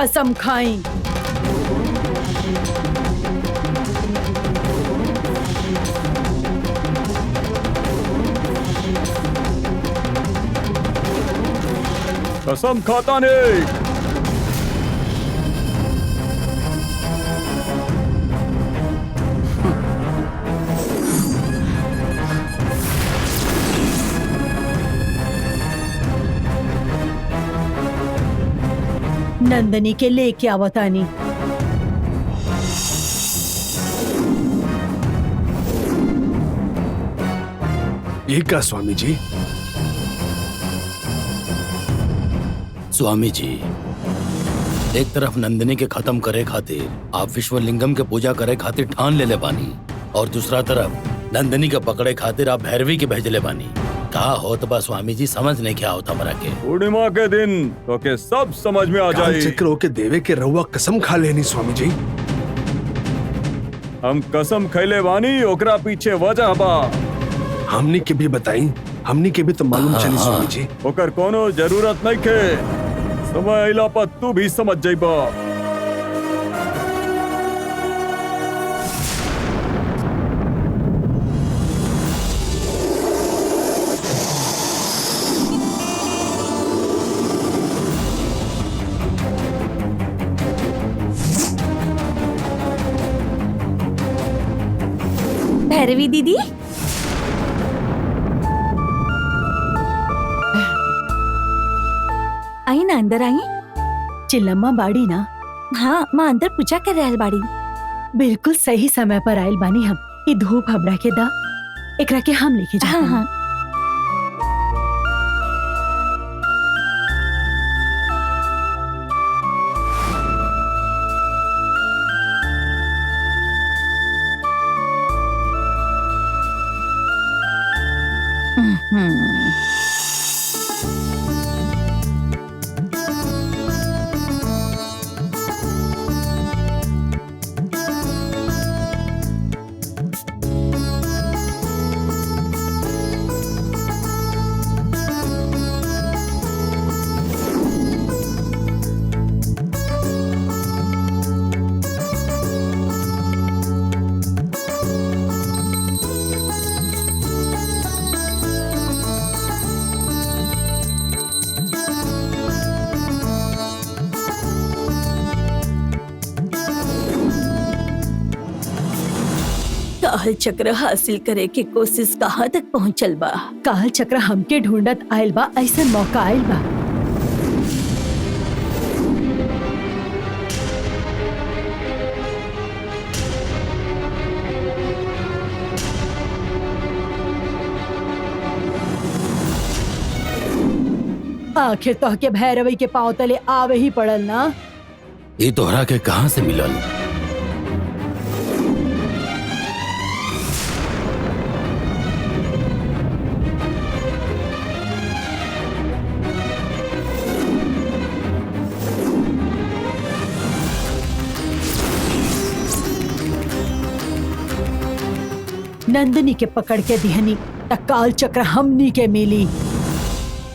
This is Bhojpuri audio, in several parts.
कसम खाई। कसम खाता नहीं। नंदिनी के लेके आवतानी। ये क्या स्वामी जी? स्वामी जी, एक तरफ नंदिनी के खत्म करे खातिर आप विश्वलिंगम के पूजा करे खातिर ठान ले बानी, और दूसरा तरफ नंदिनी के पकड़े खातिर आप भैरवी के भेजले बानी। कहा होत बा स्वामी जी, समझ नहीं क्या होता मरा के। पूर्णिमा के दिन तो के सब समझ में आ जाए। चक्र के देवे के रहुआ कसम खा लेनी स्वामी जी। हम कसम खैले बानी, ओकरा पीछे वजह बा। हमनी के भी बताई, हमनी के भी तो मालूम चली स्वामी जी। ओकर कोनो जरूरत नहीं के, समय अइला पर तू भी समझ जाइबा। भैरवी दीदी, आई ना, अंदर आई। चिल्लम्मा बाड़ी ना? हाँ, माँ अंदर पूजा कर रहल बाड़ी। बिल्कुल सही समय पर आयल बानी हम। ये धूप हमरा के दा, एकरा के हम लेके जाते हाँ हैं। हाँ। काल चक्र हासिल करे के कोशिश कहाँ तक पहुँचल बा? काल चक्र हमके ढूंढत आयल बा, ऐसा मौका आयल बा। आखिर तो के भैरवी के पांव तले आवे ही पड़ल ना। ये तोहरा के कहाँ से मिलल? नंदिनी के पकड़ के दिहनी त काल चक्र हमनी के मिली।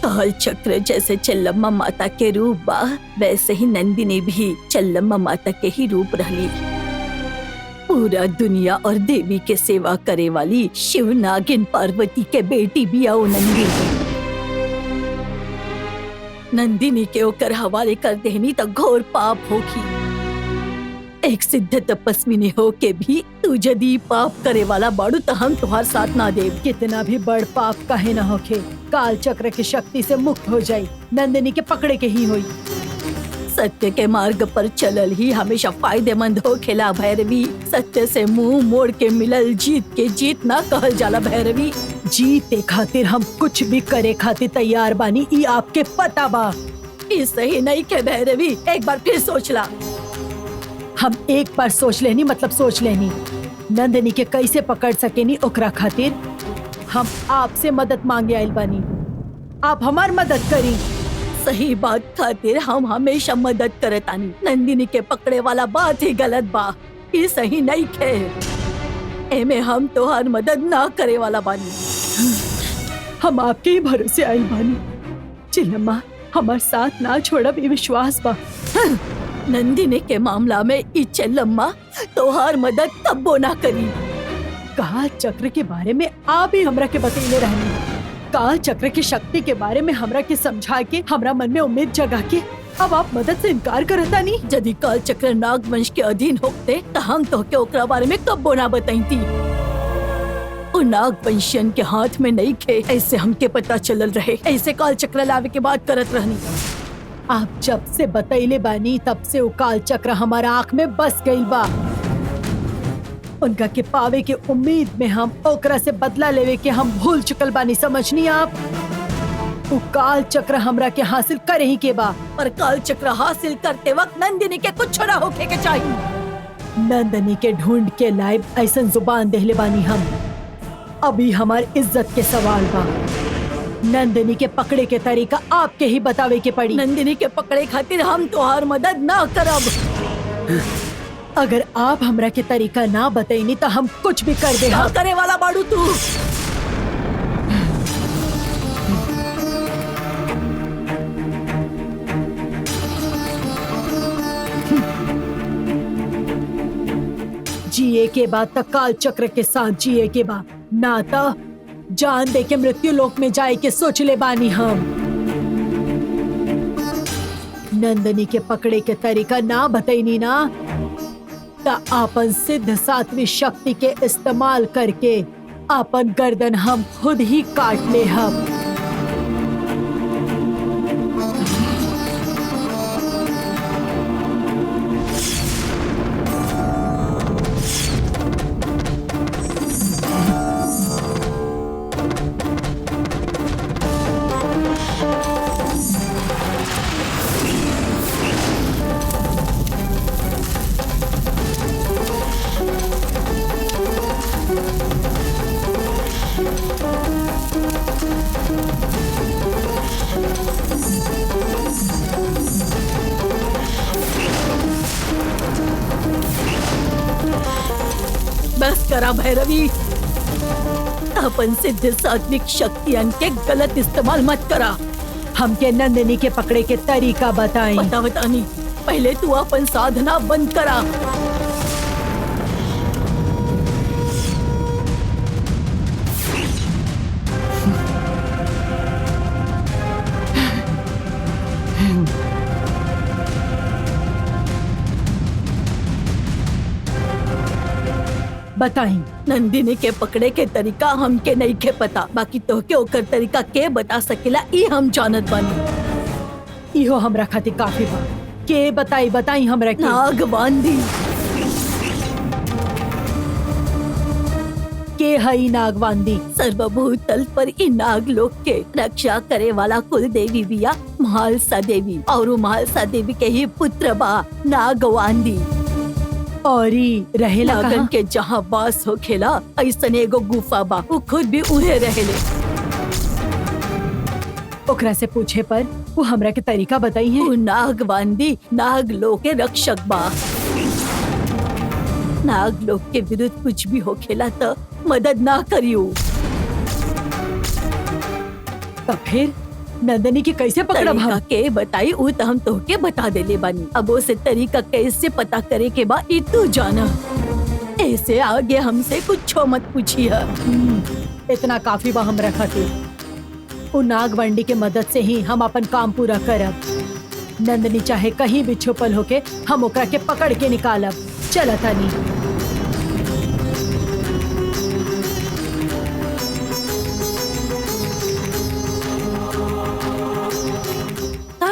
काल चक्र जैसे चल्लम्मा माता के रूप बा, वैसे ही नंदिनी भी चल्लम्मा माता के ही रूप रहली। पूरा दुनिया और देवी के सेवा करे वाली शिव नागिन पार्वती के बेटी भी आओ नंदिनी। नंदिनी के ओकर हवाले कर देनी तो घोर पाप होगी। एक सिद्ध तपस्विनी हो के भी तू यदि पाप करे वाला बाड़ू तो हम तुम्हार साथ ना देव। कितना भी बड़ पाप काहे न होखे, काल चक्र की शक्ति से मुक्त हो जाई, नंदिनी के पकड़े के ही होई। सत्य के मार्ग पर चलल ही हमेशा फायदेमंद हो खेला भैरवी। सत्य से मुंह मोड़ के मिलल जीत के जीत ना कहल जाला भैरवी। जीते खातिर हम कुछ भी करे खातिर तैयार बानी, ई आपके पता बा। ई सही नहीं के भैरवी, एक बार फिर सोचला। हम एक बार सोच लेनी मतलब सोच लेनी। नंदिनी के कैसे पकड़ सकेनी ओकरा खातिर हम आपसे मदद मांगे आइल बानी। आप हमार मदद करी। सही बात खातिर हम हमेशा मदद करतानी। नंदिनी के पकड़े वाला बात ही गलत बा, ये सही नहीं खे। एमे हम तो हर मदद ना करे वाला बानी। हम आपके ही भरोसे आइल बानी। चिल्लम्मा हमार साथ ना छोड़ब, ये विश्वास बा। नंदिनी के मामला में ई चेल्लम्मा तोहार मदद कब्बो ना करी। काल चक्र के बारे में आप ही हमरा के बतैले रहनी। काल चक्र की शक्ति के बारे में हमरा के समझा के हमरा मन में उम्मीद जगा के अब आप मदद से इनकार करता नहीं। यदि काल चक्र नागवंश के अधीन होते तो हम तोहके ओकरा बारे में कब्बो ना बताईती। वो नागवंशियन के हाथ में नहीं खे, ऐसे हमके पता चलल रहे। ऐसे काल चक्र लावे के बात करत रहनी। आप जब से बतैले बानी तब से वो काल चक्र हमारा आँख में बस गईल बा। उनका के पावे के उम्मीद में हम ओकरा से बदला लेवे के हम भूल चुकल बानी। समझनी आप? वो काल चक्र हमरा के हासिल करे ही के बा। पर काल चक्र हासिल करते वक्त नंदिनी के कुछ ना होके के चाहिए। नंदिनी के ढूंढ के लाइब ऐसन जुबान देहले बानी हम। अभी हमार इज्जत के सवाल बा। नंदिनी के पकड़े के तरीका आपके ही बतावे के पड़ी। नंदिनी के पकड़े खातिर हम तोहार मदद ना करब। अगर आप हमरा के तरीका ना बताईनी तो हम कुछ भी कर दे। क्या करे वाला बाड़ू तू? जिए के बाद तक काल चक्र के साथ जिए के बाद ना तो जान दे के मृत्यु लोक में जाए के सोच ले बानी हम। नंदिनी के पकड़े के तरीका ना बताईनी ना ता आपन सिद्ध सात्विक शक्ति के इस्तेमाल करके आपन गर्दन हम खुद ही काट ले हम। बस करा भैरवी, अपन सिद्ध सात्विक शक्तियन के गलत इस्तेमाल मत करा। हमके नंदिनी के पकड़े के तरीका बताई। बतानी पहले तू अपन साधना बंद करा। बताई। नंदिनी के पकड़े के तरीका हमके नहीं के पता, बाकी तोहके ओकर तरीका के बता सकेला ई हम जानत बानी। इहो हमरा खातिर काफी बा। के बताई हमरा के। नागवांदी। के हई नागवांदी? सर्वभूतल पर इ नागलोक के रक्षा करे वाला कुल देवी बिया महालसा देवी, और महालसा देवी के ही पुत्र बा नागवांदी। और रहेला नागन कहाँ? के जहाँ वास हो खेला ऐसन एगो गुफा बा, वो खुद भी उहे रहेले। ओकरा से पूछे पर वो हमरा के तरीका बताई है। वो नागवांदी नागलोक के रक्षक बा। नागलोक के विरुद्ध कुछ भी हो खेला तो मदद ना करियो। तब फिर नंदिनी के कैसे पकड़ब तरीका हम? के बताई उ तो हम तोहके बता देले बानी। अब उसे तरीका कैसे पता करे के बा ई तू जाना। ऐसे आगे हमसे कुछ मत पूछिया। इतना काफी बा हमरा खातिर। वो नागवंडी के मदद से ही हम अपन काम पूरा करब। नंदिनी चाहे कहीं भी छुपल होके हम ओकरा के पकड़ के निकालब। चला तानी।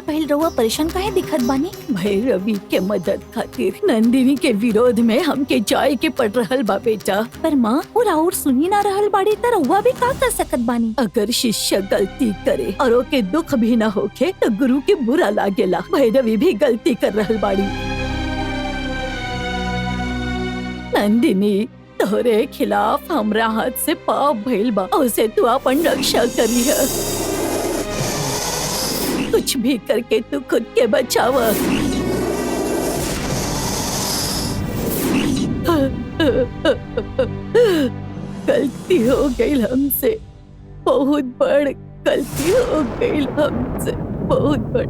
पहल रउआ परेशान काहे दिखत बानी? भैरवी के मदद खातिर नंदिनी के विरोध में हमके जाए के पड़ रहल बा बेटा। पर माँ और सुनी ना रहल बाड़ी त रउआ भी का कर सकत बानी? अगर शिष्य गलती करे और ओके दुख भी ना होखे तो गुरु के बुरा लागेला। भैरवी भी गलती कर रहल बाड़ी। नंदिनी तोहरे खिलाफ हमरा हाथ से पाप भइल बा, उसे तू अपन रक्षा करिया। कुछ भी करके तू खुद के बचावा। गलती हो गई हमसे, बहुत बड़ गलती हो गई हमसे, बहुत बड़।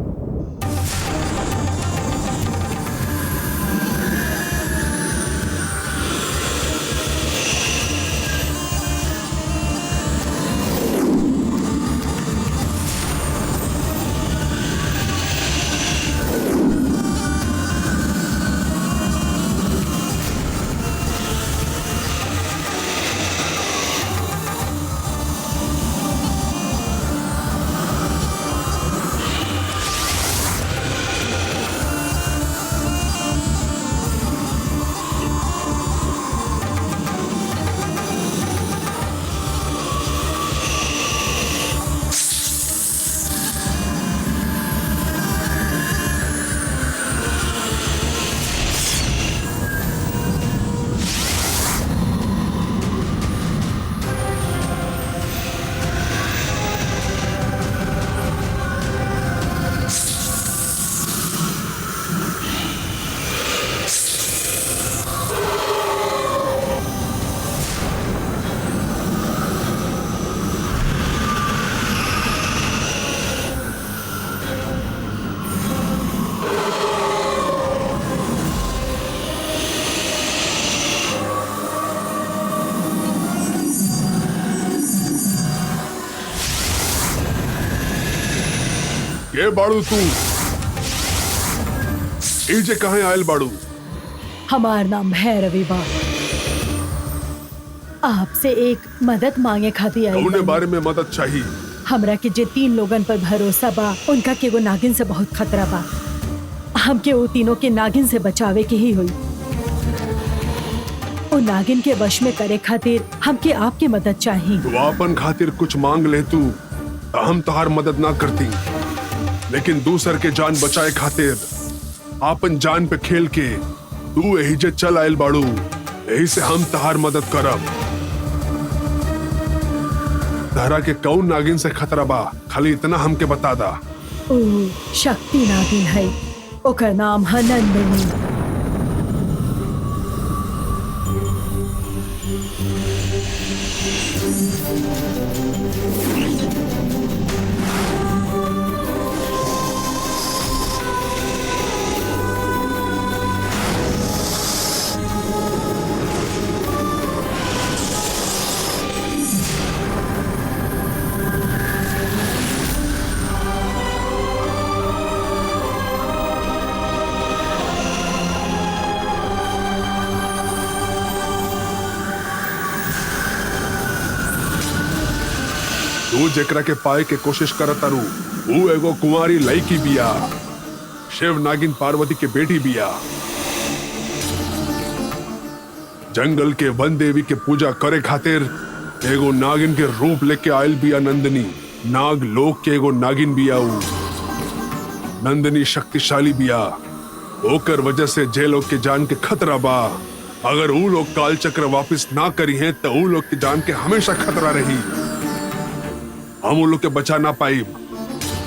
के बाड़ू तू? इजे कहाँ आयल बाड़ू? हमार नाम भैरवी बा। आपसे एक मदद मांगे खातिर आई कौने बानी। बारे में मदद चाहिए? हमरा के जे 3 लोगन पर भरोसा बा उनका के वो नागिन से बहुत खतरा बा। हमके वो तीनों के नागिन से बचावे के ही हुई। वो नागिन के वश में करे खातिर हमके आपके मदद चाहिए। तू आपन खातिर कुछ मांग ले तू तो हम तोहार मदद ना करती, लेकिन दूसर के जान बचाए खातिर आपन जान पे खेल के तू यही जे चल आयल बाड़ू, यही से हम तोहार मदद करब। तहरा के कौन नागिन से खतरा बा, खाली इतना हमके बता दा। ओ शक्ति नागिन है, ओकर नाम है नंदिनी। तू जेकरा के पाए के कोशिश करत तारू, वो एगो कुंवारी लड़की बिया। शिव नागिन पार्वती के बेटी बिया। जंगल के वन देवी के पूजा करे खातिर एगो नागिन के रूप लेके आयल बिया नंदिनी। नाग लोक के एगो नागिन बिया ऊ। नंदिनी शक्तिशाली बिया, ओकर वजह से जे लोग के जान के खतरा बा। अगर ऊ लोग काल चक्र वापिस ना करी हैं तो ऊ लोग की जान के हमेशा खतरा रही। हम उन लोग के बचा ना पाई।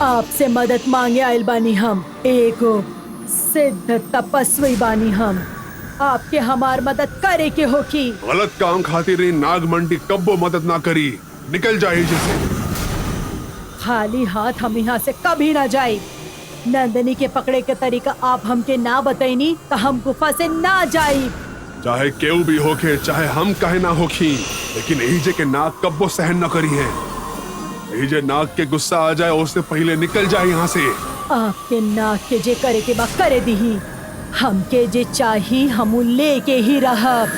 आपसे मदद मांगे आयल बानी हम। एगो सिद्ध तपस्वी बानी हम। आपके हमार मदद करे के होकी। गलत काम खातिर नाग मंडी कब्बो मदद ना करी। निकल जाए जैसे। खाली हाथ हम यहाँ से कभी ना जाए। नंदिनी के पकड़े के तरीका आप हमके ना बताइनी तो हम गुफा से ना जाए। चाहे केहू भी होके, चाहे हम कहे ना होखी, लेकिन यही जे के नाग कब्बो सहन न करी है। यही जे नाग के गुस्सा आ जाए उससे पहले निकल जाए यहाँ से। आपके नाक के जे करे के बा करे दीही। हमके जे चाही हम लेके ही रहब।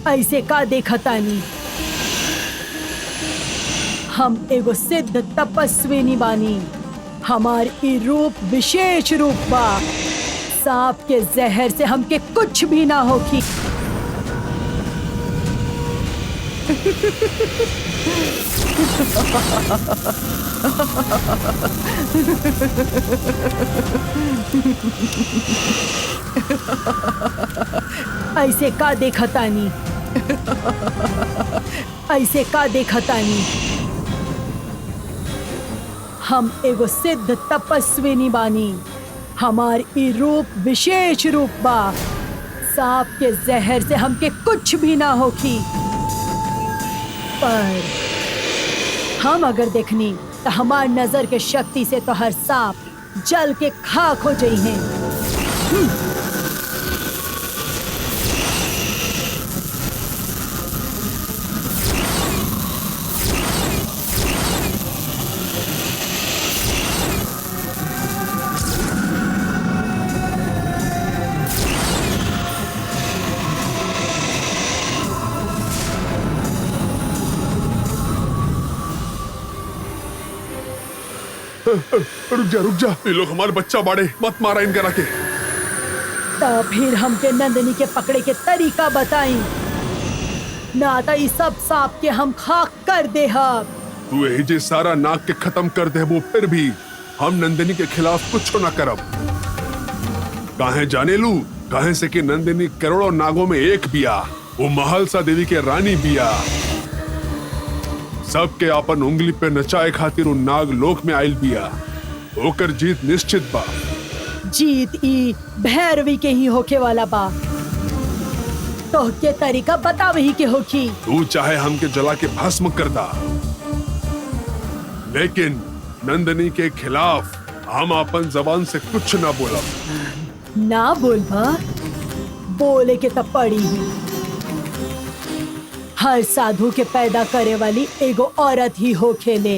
ऐसे का देखा तानी? हम एगो सिद्ध तपस्विनी बानी। हमार ई रूप विशेष रूप बा। सांप के जहर से हमके कुछ भी ना होगी। ऐसे का देखा तानी? ऐसे का देखा तानी? हम एगो सिद्ध तपस्विनी बानी। हमार ई रूप विशेष रूप बा। सांप के जहर से हमके कुछ भी ना होगी। पर हम अगर देखनी तो हमार नजर के शक्ति से तो हर सांप जल के खाक हो जाई हैं। रुक जा, ये लोग हमारे बच्चा बाड़े, मत मारा इनका रखे। तब फिर हमके नंदनी के पकड़े के तरीका बताई, ना तो ई सब सांप के हम खाक कर दे। तू यही जे सारा नाग के खत्म कर दे, वो फिर भी हम नंदिनी के खिलाफ कुछ न करब। काहे जाने लू, काहे से कि नंदिनी करोड़ों नागों में एक बिया, वो महलसा देवी के रानी बिया। सबके अपन उंगली पे नचाए खातिर उन नाग लोक में आयल बिया। ओकर जीत निश्चित बा। जीत ई भैरवी के ही होके वाला बा। तो के तरीका बतावही के होखी। तू चाहे हमके जला के भस्म कर दा, लेकिन नंदिनी के खिलाफ हम अपन जबान से कुछ ना बोलब। ना बोलबा, बोले के तब पड़ी ही। हर साधु के पैदा करे वाली एगो औरत ही होखेले।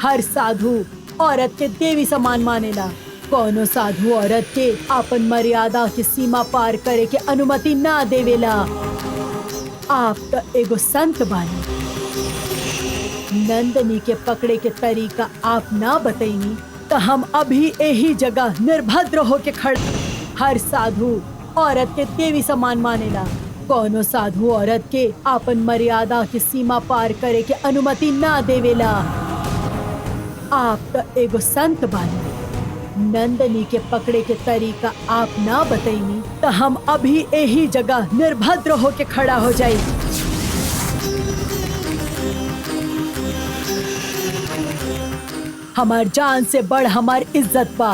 हर साधु औरत के देवी समान मानेला। कोनो साधु औरत के अपन मर्यादा की सीमा पार करे के अनुमति ना देवेला। आप तो एगो संत बानी। नंदिनी के पकड़े के तरीका आप ना बतैनी तो हम अभी यही जगह निर्भद्र होके खड़े। हर साधु औरत के देवी समान मानेला। कोनो साधु औरत के अपन मर्यादा की सीमा पार करे के अनुमति ना देवेला। आप तो एगो संत बानी। नंदिनी के पकड़े के तरीका आप ना बतैनी तो हम अभी यही जगह निर्भद्र होके खड़ा हो जाई। हमार जान से बढ़ हमार इज्जत बा,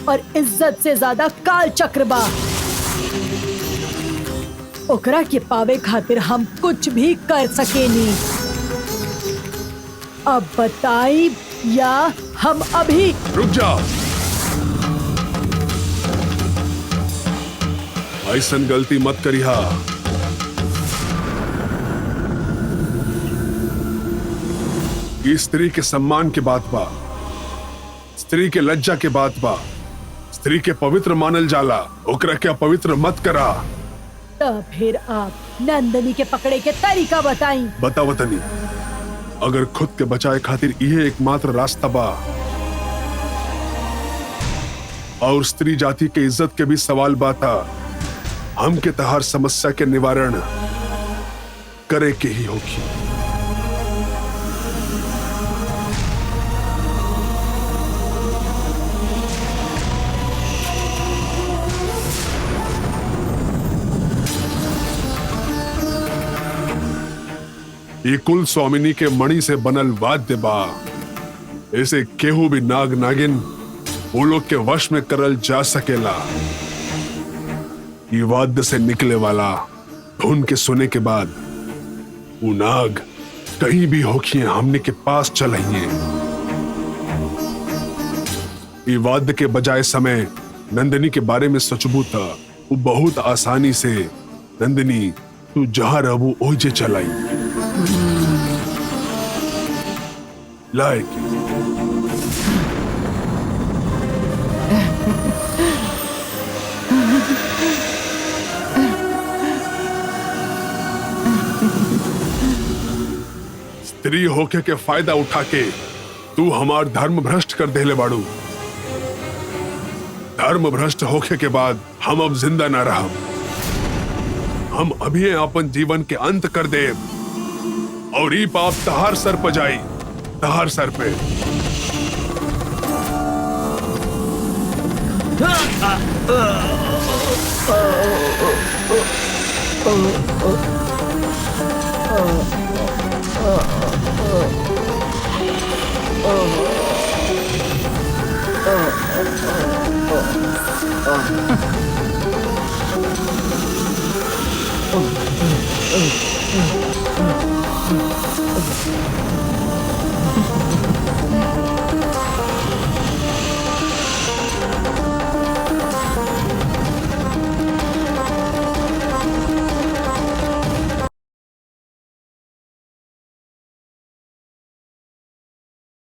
और इज्जत से ज्यादा काल चक्र बा। ओकरा के पावे खातिर हम कुछ भी कर सकेनी। अब बताई या हम अभी। रुक जाओ, ऐसन गलती मत करिहा। ये स्त्री के सम्मान के बात बा, स्त्री के लज्जा के बात बा। स्त्री के पवित्र मानल जाला, ओकरा के अपवित्र मत करा। तब फिर आप नंदिनी के पकड़े के तरीका बताई। बताओ तनी, अगर खुद के बचाए खातिर यह एकमात्र रास्ता बा और स्त्री जाति के इज्जत के भी सवाल बाता, हम के तहार समस्या के निवारण करे के ही होगी। ये कुल स्वामिनी के मणि से बनल वाद्य बा। ऐसे केहू भी नाग नागिन वो लोग के वश में करल जा सकेला। ये वाद्य से निकले वाला धुन के सुने के बाद वो नाग कहीं भी होखिए हमने के पास चलाइए। ये वाद्य के बजाय समय नंदिनी के बारे में सोचबू था, वो बहुत आसानी से नंदिनी तू जहां रहबू ओजे चलाई लाइक। स्त्री होके के फायदा उठा के तू हमार धर्म भ्रष्ट कर देले बाड़ू। धर्म भ्रष्ट होके के बाद हम अब जिंदा ना रहब। हम अभी अपन जीवन के अंत कर दे और ई पाप तहार सर पर जाई, तहार सर पे।